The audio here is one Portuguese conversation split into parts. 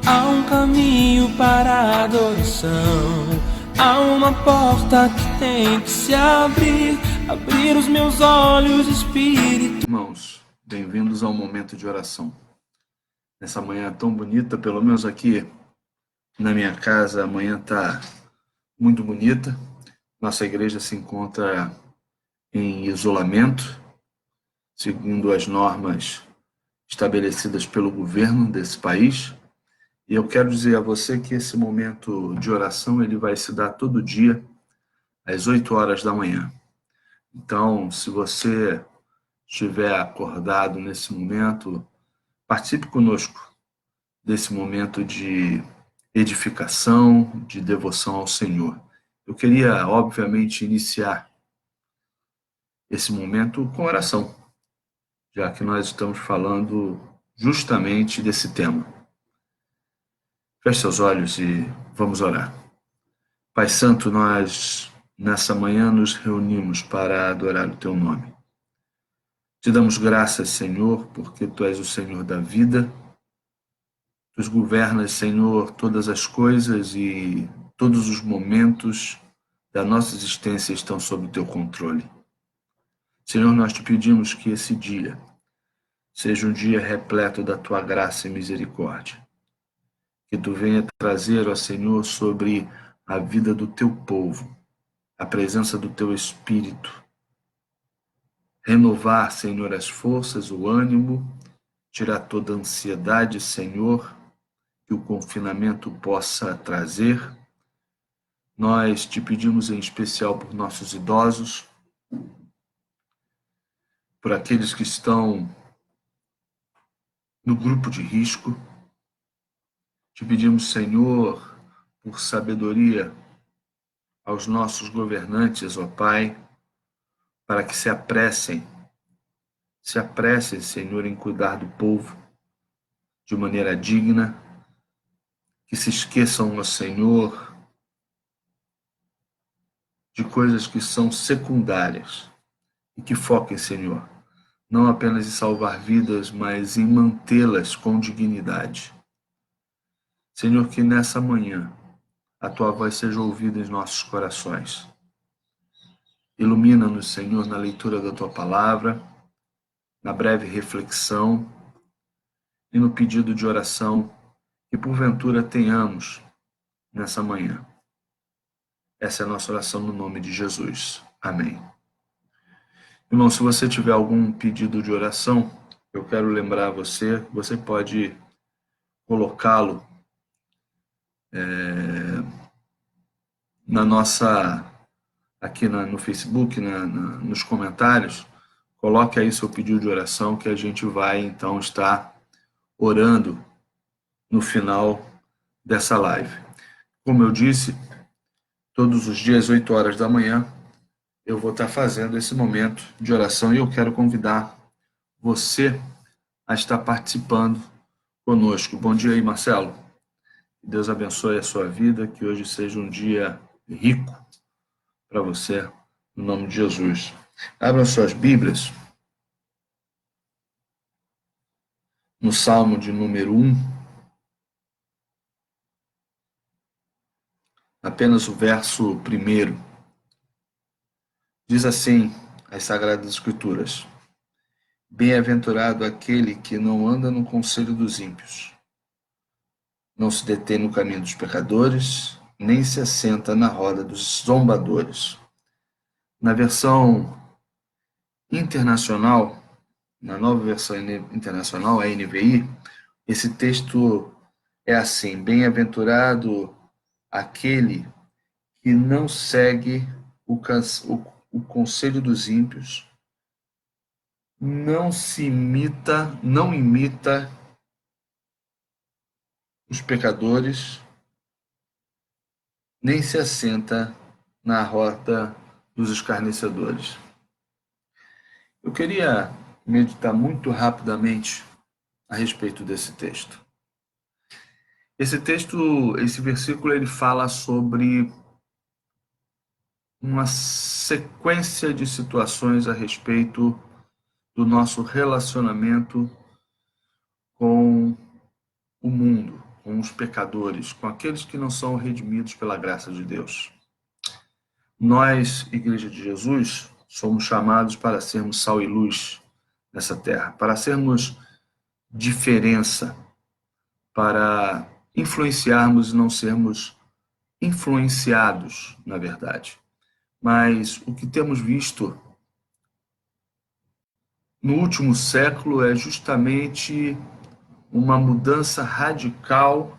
Há um caminho para a adoração, há uma porta que tem que se abrir, abrir os meus olhos, Espírito. Irmãos, bem-vindos ao momento de oração. Nessa manhã tão bonita, pelo menos aqui na minha casa, a manhã está muito bonita. Nossa igreja se encontra em isolamento, segundo as normas estabelecidas pelo governo desse país. E eu quero dizer a você que esse momento de oração ele vai se dar todo dia, às 8 horas da manhã. Então, se você estiver acordado nesse momento, participe conosco desse momento de edificação, de devoção ao Senhor. Eu queria, obviamente, iniciar esse momento com oração, já que nós estamos falando justamente desse tema. Feche seus olhos e vamos orar. Pai Santo, nós nessa manhã nos reunimos para adorar o Teu nome. Te damos graças, Senhor, porque Tu és o Senhor da vida. Tu governas, Senhor, todas as coisas e todos os momentos da nossa existência estão sob o Teu controle. Senhor, nós te pedimos que esse dia seja um dia repleto da Tua graça e misericórdia. Que Tu venha trazer, ó Senhor, sobre a vida do Teu povo, a presença do Teu Espírito. Renovar, Senhor, as forças, o ânimo, tirar toda a ansiedade, Senhor, que o confinamento possa trazer. Nós te pedimos em especial por nossos idosos, por aqueles que estão no grupo de risco. Te pedimos, Senhor, por sabedoria aos nossos governantes, ó Pai, para que se apressem, Senhor, em cuidar do povo de maneira digna, que se esqueçam, ó Senhor, de coisas que são secundárias e que foquem, Senhor, não apenas em salvar vidas, mas em mantê-las com dignidade. Senhor, que nessa manhã a Tua voz seja ouvida em nossos corações. Ilumina-nos, Senhor, na leitura da Tua palavra, na breve reflexão e no pedido de oração que porventura tenhamos nessa manhã. Essa é a nossa oração no nome de Jesus. Amém. Irmão, se você tiver algum pedido de oração, eu quero lembrar você pode colocá-lo na nossa, aqui no Facebook, nos comentários. Coloque aí seu pedido de oração que a gente vai então estar orando no final dessa live. Como eu disse, todos os dias, 8 horas da manhã, eu vou estar fazendo esse momento de oração e eu quero convidar você a estar participando conosco. Bom dia aí, Marcelo. Que Deus abençoe a sua vida, que hoje seja um dia rico para você, no nome de Jesus. Abram suas Bíblias no Salmo de número 1, apenas o verso 1. Diz assim as Sagradas Escrituras: Bem-aventurado aquele que não anda no conselho dos ímpios, não se detém no caminho dos pecadores, nem se assenta na roda dos zombadores. Na versão internacional, na nova versão internacional, a NVI, esse texto é assim: Bem-aventurado aquele que não segue o conselho dos ímpios, não imita os pecadores, nem se assenta na roda dos escarnecedores. Eu queria meditar muito rapidamente a respeito desse texto. Esse versículo, ele fala sobre uma sequência de situações a respeito do nosso relacionamento com o mundo, com os pecadores, com aqueles que não são redimidos pela graça de Deus. Nós, Igreja de Jesus, somos chamados para sermos sal e luz nessa terra, para sermos diferença, para influenciarmos e não sermos influenciados, na verdade. Mas o que temos visto no último século é justamente uma mudança radical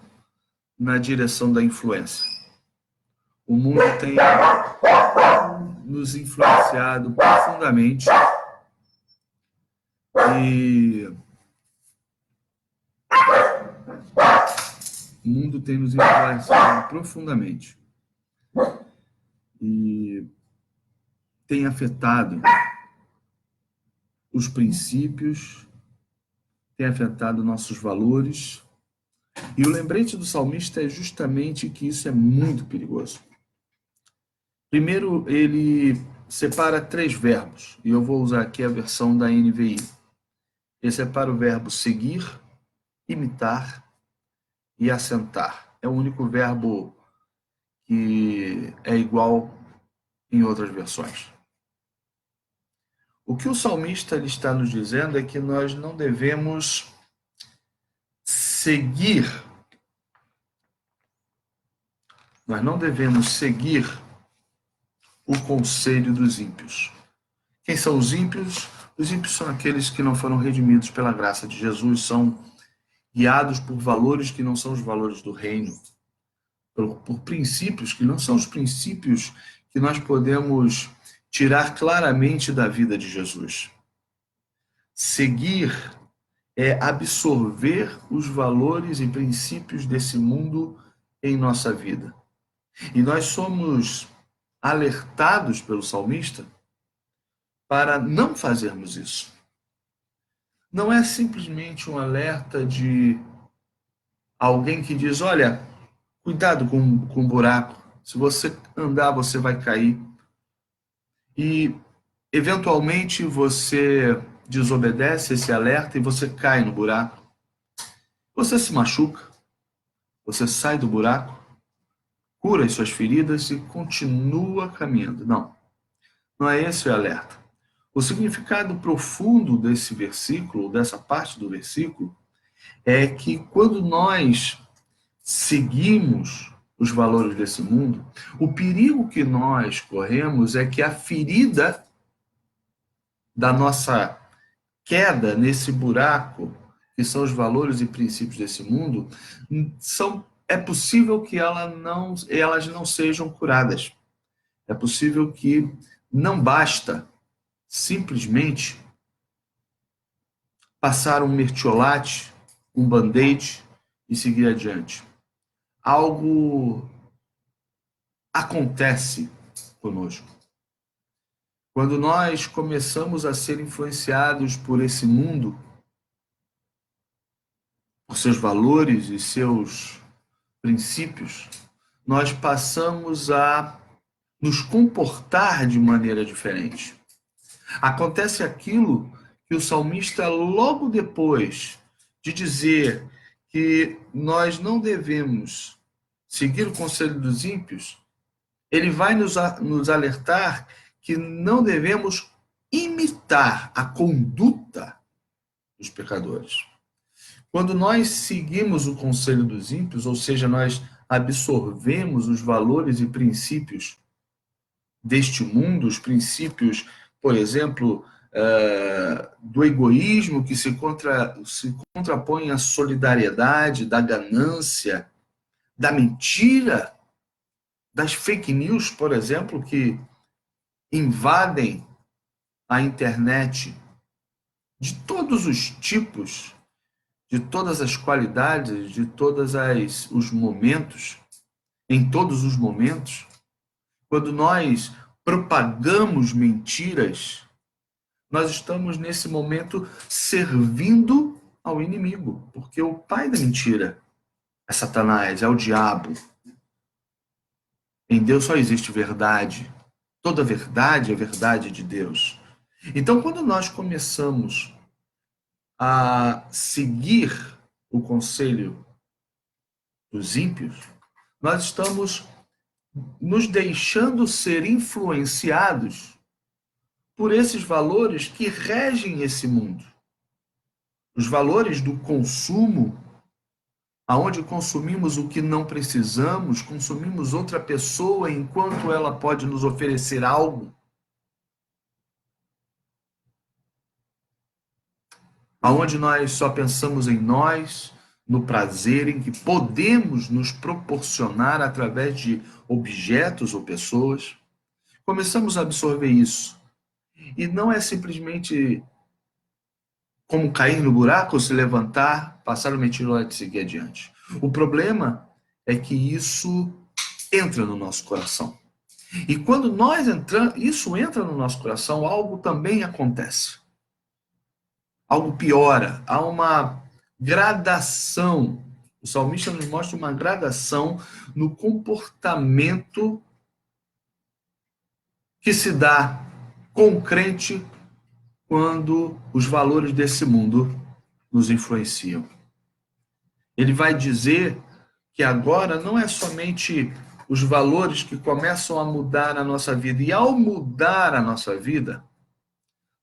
na direção da influência. O mundo tem nos influenciado profundamente e o mundo tem nos influenciado profundamente e tem afetado os princípios, tem afetado nossos valores. E o lembrete do salmista é justamente que isso é muito perigoso. Primeiro, ele separa 3 verbos, e eu vou usar aqui a versão da NVI. Ele separa o verbo seguir, imitar e assentar. É o único verbo que é igual em outras versões. O que o salmista está nos dizendo é que nós não devemos seguir, o conselho dos ímpios. Quem são os ímpios? Os ímpios são aqueles que não foram redimidos pela graça de Jesus, são guiados por valores que não são os valores do reino, por princípios que não são os princípios que nós podemos tirar claramente da vida de Jesus. Seguir é absorver os valores e princípios desse mundo em nossa vida. E nós somos alertados pelo salmista para não fazermos isso. Não é simplesmente um alerta de alguém que diz, olha, cuidado com o buraco, se você andar você vai cair. E, eventualmente, você desobedece esse alerta e você cai no buraco. Você se machuca, você sai do buraco, cura as suas feridas e continua caminhando. Não é esse o alerta. O significado profundo desse versículo, dessa parte do versículo, é que quando nós seguimos os valores desse mundo, o perigo que nós corremos é que a ferida da nossa queda nesse buraco, que são os valores e princípios desse mundo, é possível que elas não sejam curadas. É possível que não basta simplesmente passar um mertiolate, um band-aid e seguir adiante. Algo acontece conosco. Quando nós começamos a ser influenciados por esse mundo, por seus valores e seus princípios, nós passamos a nos comportar de maneira diferente. Acontece aquilo que o salmista, logo depois de dizer que nós não devemos seguir o conselho dos ímpios, ele vai nos alertar que não devemos imitar a conduta dos pecadores. Quando nós seguimos o conselho dos ímpios, ou seja, nós absorvemos os valores e princípios deste mundo, os princípios, por exemplo, do egoísmo que se contrapõe à solidariedade, da ganância, da mentira, das fake news, por exemplo, que invadem a internet de todos os tipos, de todas as qualidades, de todos os momentos, em todos os momentos. Quando nós propagamos mentiras, nós estamos nesse momento servindo ao inimigo, porque o pai da mentira é Satanás, é o diabo. Em Deus só existe verdade. Toda verdade é verdade de Deus. Então, quando nós começamos a seguir o conselho dos ímpios, nós estamos nos deixando ser influenciados por esses valores que regem esse mundo. Os valores do consumo, aonde consumimos o que não precisamos, consumimos outra pessoa enquanto ela pode nos oferecer algo. Aonde nós só pensamos em nós, no prazer em que podemos nos proporcionar através de objetos ou pessoas. Começamos a absorver isso. E não é simplesmente como cair no buraco, se levantar, passar o metilóide e seguir adiante. O problema é que isso entra no nosso coração. E quando isso entra no nosso coração, algo também acontece. Algo piora, há uma gradação. O salmista nos mostra uma gradação no comportamento que se dá com o crente quando os valores desse mundo nos influenciam. Ele vai dizer que agora não é somente os valores que começam a mudar a nossa vida, e ao mudar a nossa vida,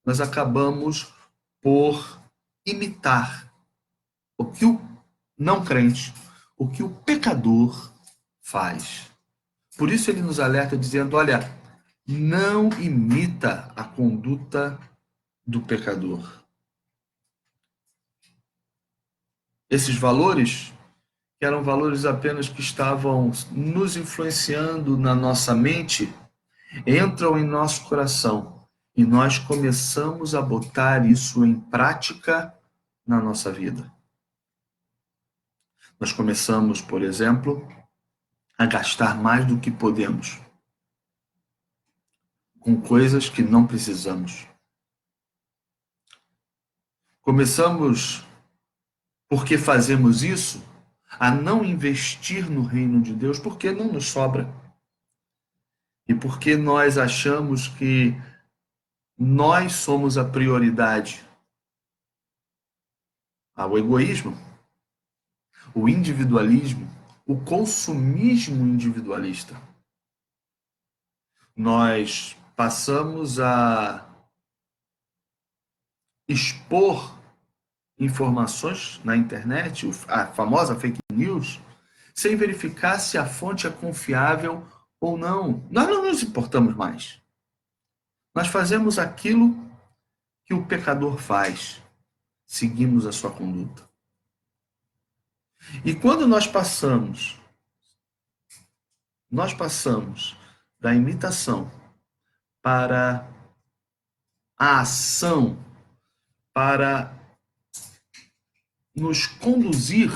nós acabamos por imitar o que o não crente, o que o pecador faz. Por isso ele nos alerta dizendo, olha, não imita a conduta do pecador. Esses valores, que eram valores apenas que estavam nos influenciando na nossa mente, entram em nosso coração e nós começamos a botar isso em prática na nossa vida. Nós começamos, por exemplo, a gastar mais do que podemos com coisas que não precisamos. Começamos, porque fazemos isso, a não investir no reino de Deus, porque não nos sobra. E porque nós achamos que nós somos a prioridade. O egoísmo, o individualismo, o consumismo individualista. Nós passamos a expor informações na internet, a famosa fake news, sem verificar se a fonte é confiável ou não. Nós não nos importamos mais. Nós fazemos aquilo que o pecador faz. Seguimos a sua conduta. E quando nós passamos da imitação para a ação, para nos conduzir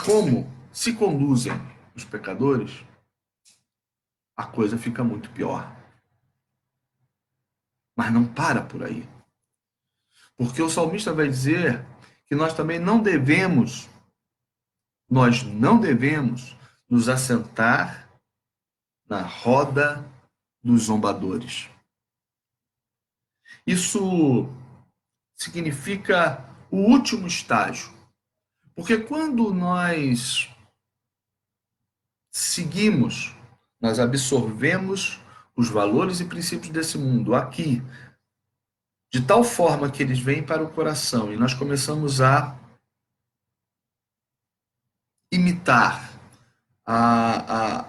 como se conduzem os pecadores, a coisa fica muito pior. Mas não para por aí. Porque o salmista vai dizer que nós também não devemos nos assentar na roda dos zombadores. Isso significa o último estágio. Porque quando nós seguimos, nós absorvemos os valores e princípios desse mundo aqui, de tal forma que eles vêm para o coração e nós começamos a imitar, a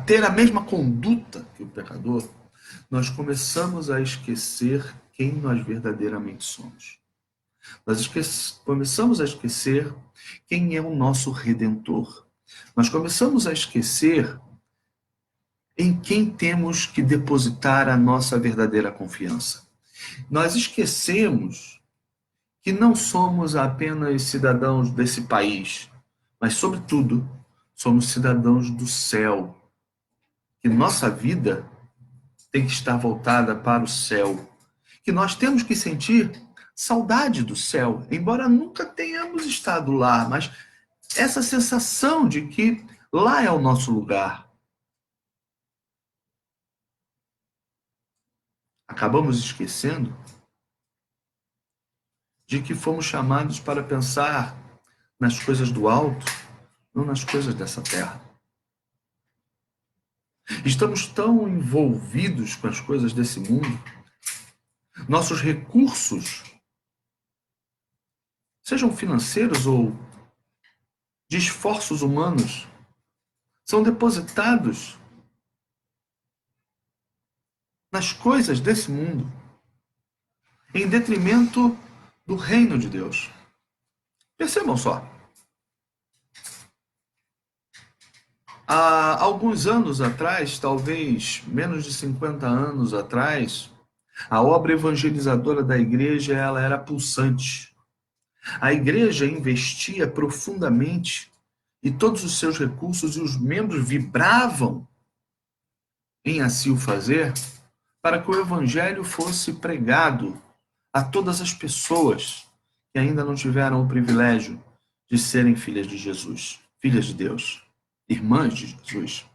ter a mesma conduta que o pecador, nós começamos a esquecer quem nós verdadeiramente somos. Nós começamos a esquecer quem é o nosso Redentor. Nós começamos a esquecer em quem temos que depositar a nossa verdadeira confiança. Nós esquecemos que não somos apenas cidadãos desse país, mas, sobretudo, somos cidadãos do céu. Que nossa vida tem que estar voltada para o céu. Que nós temos que sentir saudade do céu, embora nunca tenhamos estado lá, mas essa sensação de que lá é o nosso lugar. Acabamos esquecendo de que fomos chamados para pensar nas coisas do alto, não nas coisas dessa terra. Estamos tão envolvidos com as coisas desse mundo, nossos recursos, sejam financeiros ou de esforços humanos, são depositados nas coisas desse mundo, em detrimento do reino de Deus. Percebam só. Há alguns anos atrás, talvez menos de 50 anos atrás, a obra evangelizadora da igreja ela era pulsante. A igreja investia profundamente e todos os seus recursos e os membros vibravam em assim o fazer para que o evangelho fosse pregado a todas as pessoas que ainda não tiveram o privilégio de serem filhas de Jesus, filhas de Deus, irmãs de Jesus.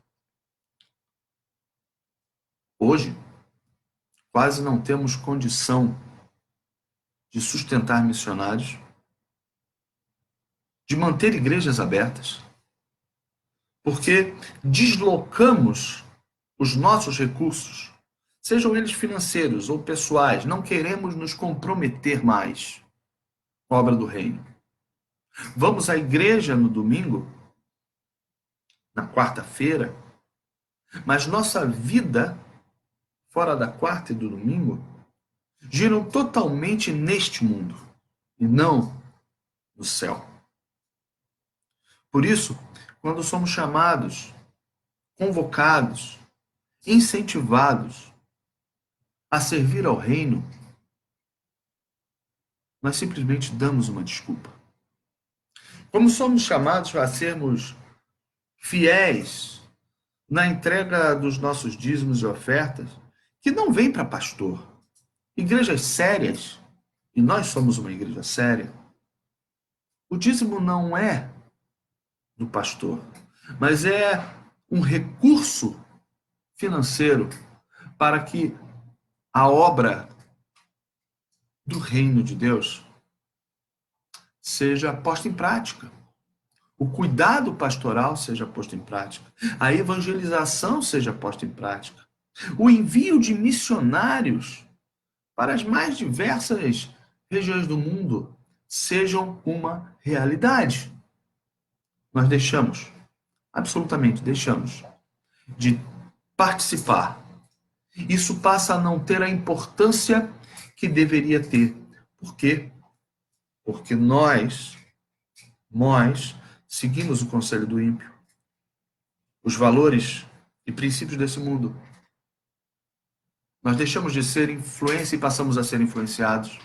Hoje, quase não temos condição de sustentar missionários, de manter igrejas abertas, porque deslocamos os nossos recursos, sejam eles financeiros ou pessoais, não queremos nos comprometer mais com a obra do reino. Vamos à igreja no domingo, na quarta-feira, mas nossa vida, fora da quarta e do domingo, giram totalmente neste mundo e não no céu. Por isso, quando somos chamados, convocados, incentivados a servir ao reino, nós simplesmente damos uma desculpa. Como somos chamados a sermos fiéis na entrega dos nossos dízimos e ofertas, que não vem para pastor. Igrejas sérias, e nós somos uma igreja séria, o dízimo não é do pastor, mas é um recurso financeiro para que a obra do reino de Deus seja posta em prática. O cuidado pastoral seja posto em prática. A evangelização seja posta em prática. O envio de missionários para as mais diversas regiões do mundo sejam uma realidade. Nós deixamos, absolutamente deixamos, de participar. Isso passa a não ter a importância que deveria ter. Por quê? Porque nós seguimos o conselho do ímpio, os valores e princípios desse mundo. Nós deixamos de ser influência e passamos a ser influenciados.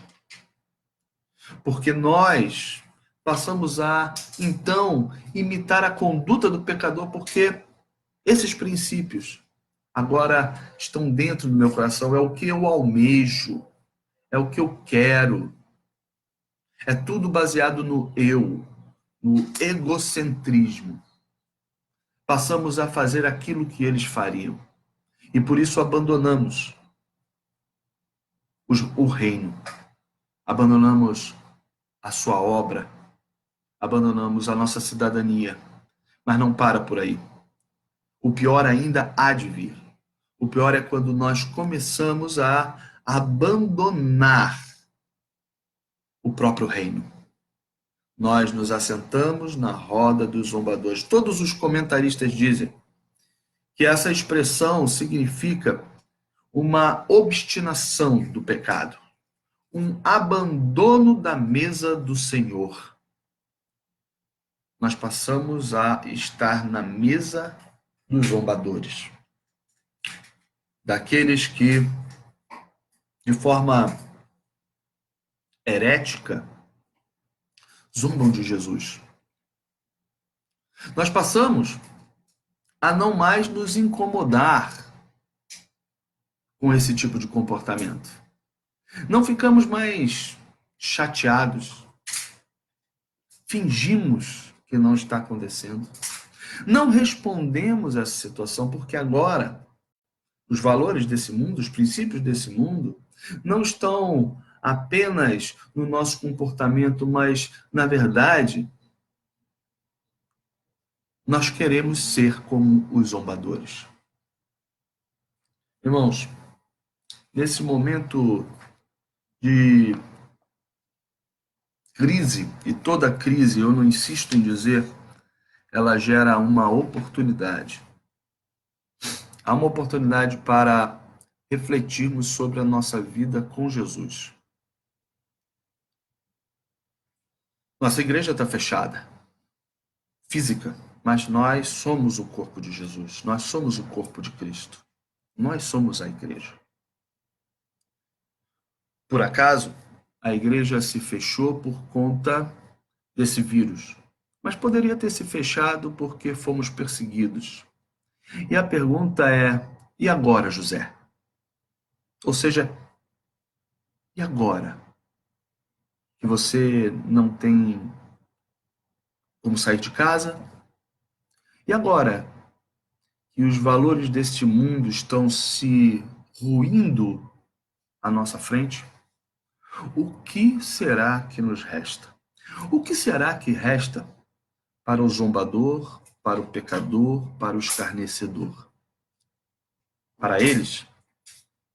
Porque nós passamos a, então, imitar a conduta do pecador, porque esses princípios agora estão dentro do meu coração, é o que eu almejo, é o que eu quero. É tudo baseado no eu, no egocentrismo. Passamos a fazer aquilo que eles fariam. E por isso abandonamos o reino. Abandonamos a sua obra. Abandonamos a nossa cidadania. Mas não para por aí. O pior ainda há de vir. O pior é quando nós começamos a abandonar o próprio reino. Nós nos assentamos na roda dos zombadores. Todos os comentaristas dizem que essa expressão significa uma obstinação do pecado, um abandono da mesa do Senhor. Nós passamos a estar na mesa dos zombadores, daqueles que, de forma herética, zombam de Jesus. Nós passamos a não mais nos incomodar com esse tipo de comportamento. Não ficamos mais chateados. Fingimos que não está acontecendo. Não respondemos a essa situação porque agora os valores desse mundo, os princípios desse mundo, não estão apenas no nosso comportamento, mas, na verdade, nós queremos ser como os zombadores. Irmãos, nesse momento de crise, e toda crise, eu não insisto em dizer, ela gera uma oportunidade. Há uma oportunidade para refletirmos sobre a nossa vida com Jesus. Nossa igreja está fechada, física, mas nós somos o corpo de Jesus, nós somos o corpo de Cristo, nós somos a igreja. Por acaso, a igreja se fechou por conta desse vírus, mas poderia ter se fechado porque fomos perseguidos. E a pergunta é: e agora, José? Ou seja, e agora? Que você não tem como sair de casa? E agora que os valores deste mundo estão se ruindo à nossa frente? O que será que nos resta? O que será que resta para o zombador, para o pecador, para o escarnecedor? Para eles,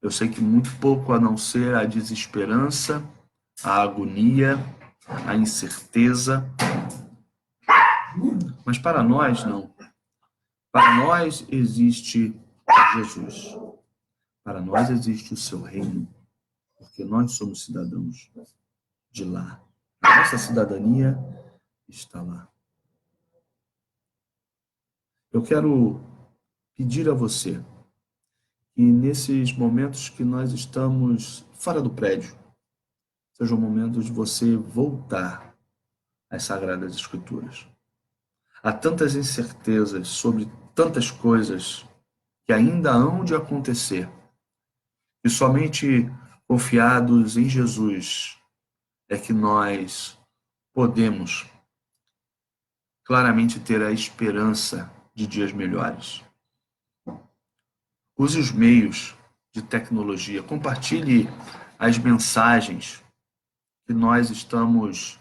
eu sei que muito pouco, a não ser a desesperança, a agonia, a incerteza. Mas para nós, não. Para nós existe Jesus. Para nós existe o seu reino. Porque nós somos cidadãos de lá. A nossa cidadania está lá. Eu quero pedir a você que nesses momentos que nós estamos fora do prédio, seja o momento de você voltar às Sagradas Escrituras. Há tantas incertezas sobre tantas coisas que ainda hão de acontecer, e somente confiados em Jesus é que nós podemos claramente ter a esperança de dias melhores. Use os meios de tecnologia, compartilhe as mensagens que nós estamos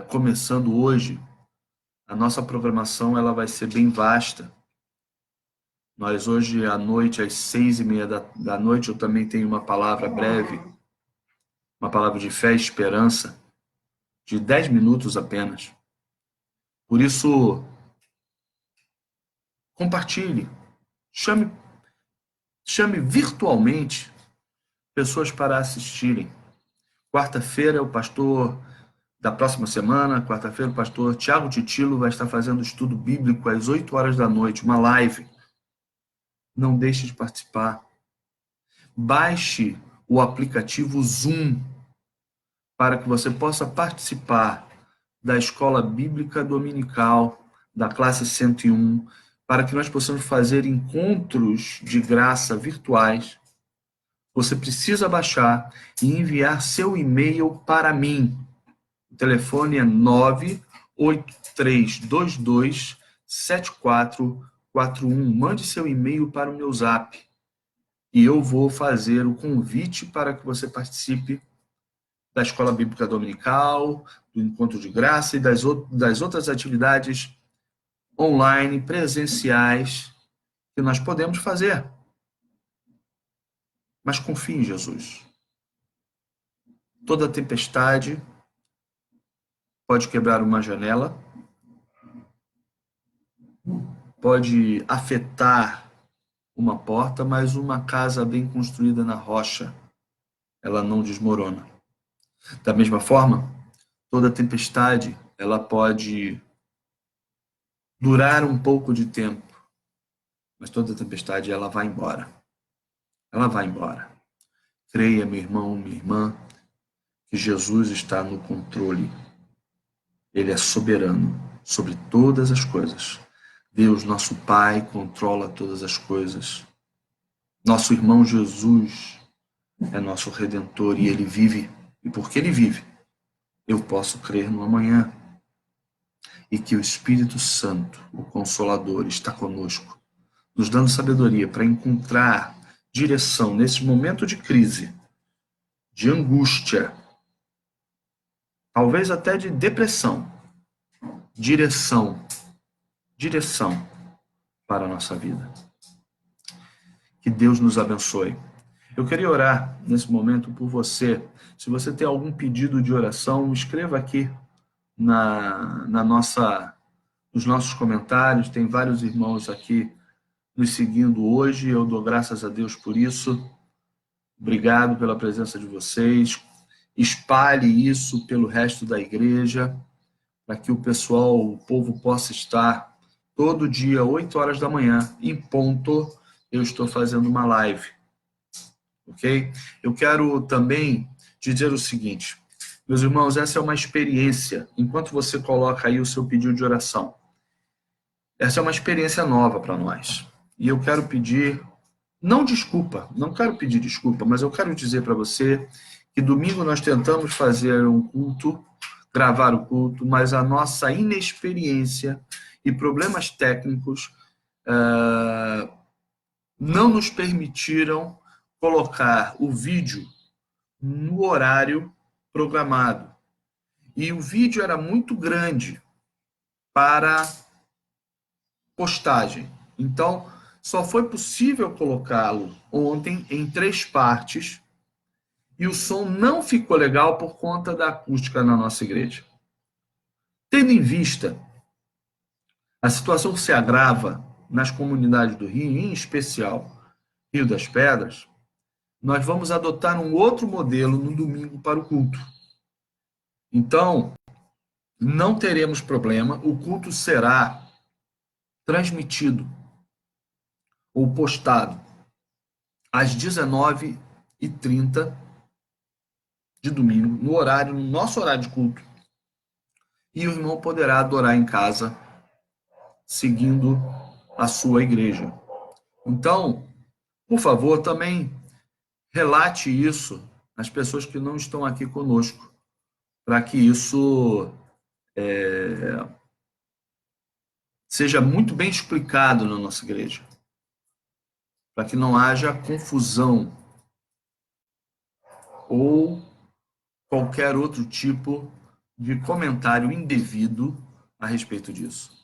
começando hoje. A nossa programação ela vai ser bem vasta. Nós hoje à noite, às 6:30 da noite, eu também tenho uma palavra breve, uma palavra de fé e esperança, de 10 minutos apenas. Por isso, compartilhe, chame virtualmente pessoas para assistirem. Quarta-feira, o pastor da próxima semana, quarta-feira, o pastor Tiago Titilo vai estar fazendo estudo bíblico às 8 horas da noite, uma live. Não deixe de participar. Baixe o aplicativo Zoom para que você possa participar da escola bíblica dominical, da classe 101, para que nós possamos fazer encontros de graça virtuais. Você precisa baixar e enviar seu e-mail para mim. O telefone é 983227441. Mande seu e-mail para o meu zap e eu vou fazer o convite para que você participe da Escola Bíblica Dominical, do Encontro de Graça e das outras atividades online, presenciais, que nós podemos fazer. Mas confie em Jesus. Toda tempestade pode quebrar uma janela, pode afetar uma porta, mas uma casa bem construída na rocha, ela não desmorona. Da mesma forma, toda tempestade, ela pode durar um pouco de tempo, mas toda tempestade, ela vai embora. Ela vai embora. Creia, meu irmão, minha irmã, que Jesus está no controle. Ele é soberano sobre todas as coisas. Deus, nosso Pai, controla todas as coisas. Nosso irmão Jesus é nosso Redentor e ele vive. E porque ele vive, eu posso crer no amanhã. E que o Espírito Santo, o Consolador, está conosco, nos dando sabedoria para encontrar direção nesse momento de crise, de angústia, talvez até de depressão. Direção direção para a nossa vida. Que Deus nos abençoe. Eu queria orar nesse momento por você. Se você tem algum pedido de oração, escreva aqui nos nossos comentários. Tem vários irmãos aqui nos seguindo hoje. Eu dou graças a Deus por isso. Obrigado pela presença de vocês. Espalhe isso pelo resto da igreja, para que o povo possa estar todo dia, 8 horas da manhã, em ponto, eu estou fazendo uma live. Ok? Eu quero também dizer o seguinte, meus irmãos, essa é uma experiência, enquanto você coloca aí o seu pedido de oração, essa é uma experiência nova para nós. E eu quero pedir, não quero pedir desculpa, mas eu quero dizer para você que domingo nós tentamos fazer um culto, gravar o culto, mas a nossa inexperiência e problemas técnicos não nos permitiram colocar o vídeo no horário programado. E o vídeo era muito grande para postagem. Então, só foi possível colocá-lo ontem em 3 partes e o som não ficou legal por conta da acústica na nossa igreja. Tendo em vista a situação que se agrava nas comunidades do Rio, em especial Rio das Pedras, nós vamos adotar um outro modelo no domingo para o culto. Então, não teremos problema, o culto será transmitido ou postado às 19h30 de domingo, no nosso horário de culto, e o irmão poderá adorar em casa, seguindo a sua igreja. Então, por favor, também relate isso às pessoas que não estão aqui conosco, para que isso seja muito bem explicado na nossa igreja, para que não haja confusão ou qualquer outro tipo de comentário indevido a respeito disso.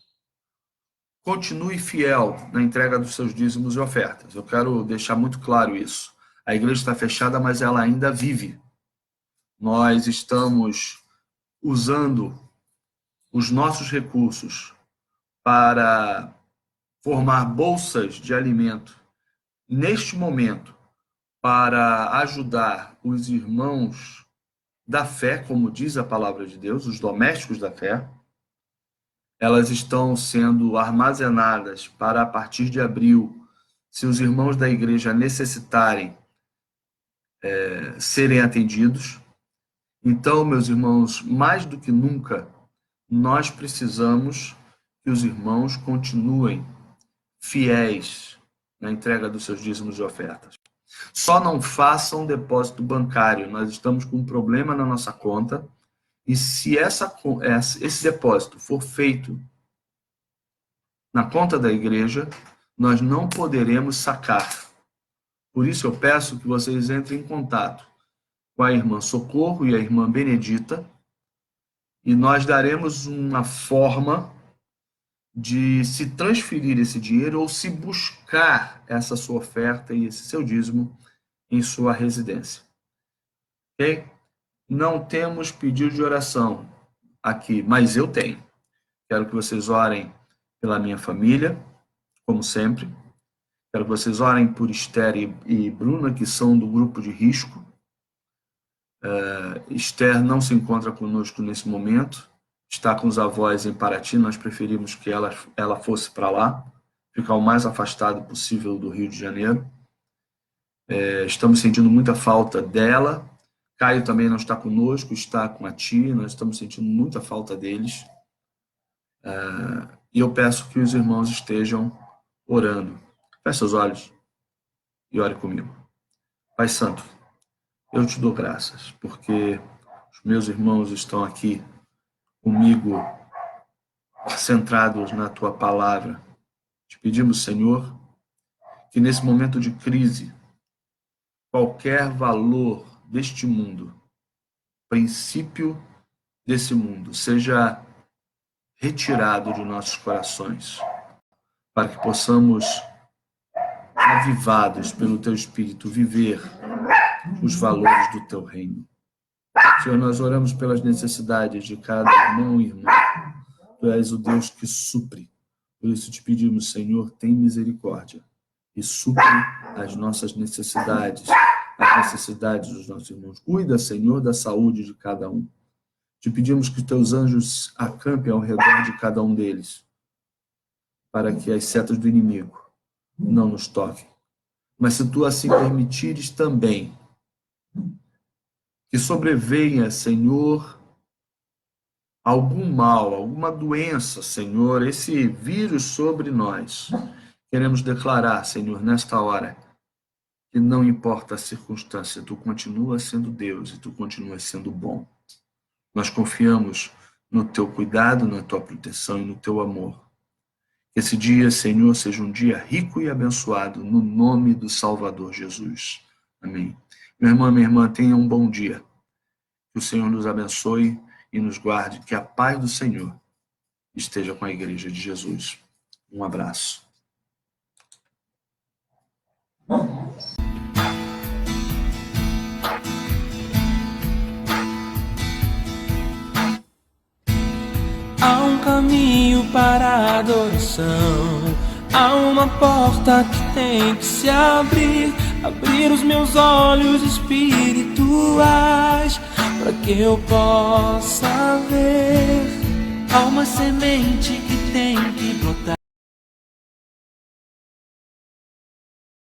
Continue fiel na entrega dos seus dízimos e ofertas. Eu quero deixar muito claro isso. A igreja está fechada, mas ela ainda vive. Nós estamos usando os nossos recursos para formar bolsas de alimento neste momento, para ajudar os irmãos da fé, como diz a palavra de Deus, os domésticos da fé. Elas estão sendo armazenadas para, a partir de abril, se os irmãos da igreja necessitarem, serem atendidos. Então, meus irmãos, mais do que nunca, nós precisamos que os irmãos continuem fiéis na entrega dos seus dízimos e ofertas. Só não façam depósito bancário. Nós estamos com um problema na nossa conta e se esse depósito for feito na conta da igreja, nós não poderemos sacar. Por isso eu peço que vocês entrem em contato com a irmã Socorro e a irmã Benedita e nós daremos uma forma de se transferir esse dinheiro ou se buscar essa sua oferta e esse seu dízimo em sua residência. Ok? Não temos pedido de oração aqui, mas eu tenho. Quero que vocês orem pela minha família, como sempre. Quero que vocês orem por Esther e Bruna, que são do grupo de risco. Esther não se encontra conosco nesse momento, está com os avós em Paraty, nós preferimos que ela fosse para lá, ficar o mais afastado possível do Rio de Janeiro. Estamos sentindo muita falta dela. Caio também não está conosco, está com a tia, nós estamos sentindo muita falta deles. E eu peço que os irmãos estejam orando. Feche seus olhos e ore comigo. Pai Santo, eu te dou graças, porque os meus irmãos estão aqui comigo, centrados na tua palavra. Te pedimos, Senhor, que nesse momento de crise, qualquer valor deste mundo, princípio desse mundo, seja retirado de nossos corações, para que possamos, avivados pelo Teu Espírito, viver os valores do Teu reino. Senhor, nós oramos pelas necessidades de cada irmão e irmã. Tu és o Deus que supre. Por isso te pedimos, Senhor, tem misericórdia e supre as nossas necessidades, as necessidades dos nossos irmãos. Cuida, Senhor, da saúde de cada um. Te pedimos que teus anjos acampem ao redor de cada um deles, para que as setas do inimigo não nos toquem. Mas se tu assim permitires também, que sobrevenha, Senhor, algum mal, alguma doença, Senhor, esse vírus sobre nós, queremos declarar, Senhor, nesta hora, que não importa a circunstância, tu continuas sendo Deus e tu continuas sendo bom. Nós confiamos no teu cuidado, na tua proteção e no teu amor. Que esse dia, Senhor, seja um dia rico e abençoado, no nome do Salvador Jesus. Amém. Meu irmão, minha irmã, tenha um bom dia. Que o Senhor nos abençoe e nos guarde. Que a paz do Senhor esteja com a Igreja de Jesus. Um abraço. Há um caminho para a adoração, há uma porta que tem que se abrir. Abrir os meus olhos espirituais, para que eu possa ver. Há uma semente que tem que brotar.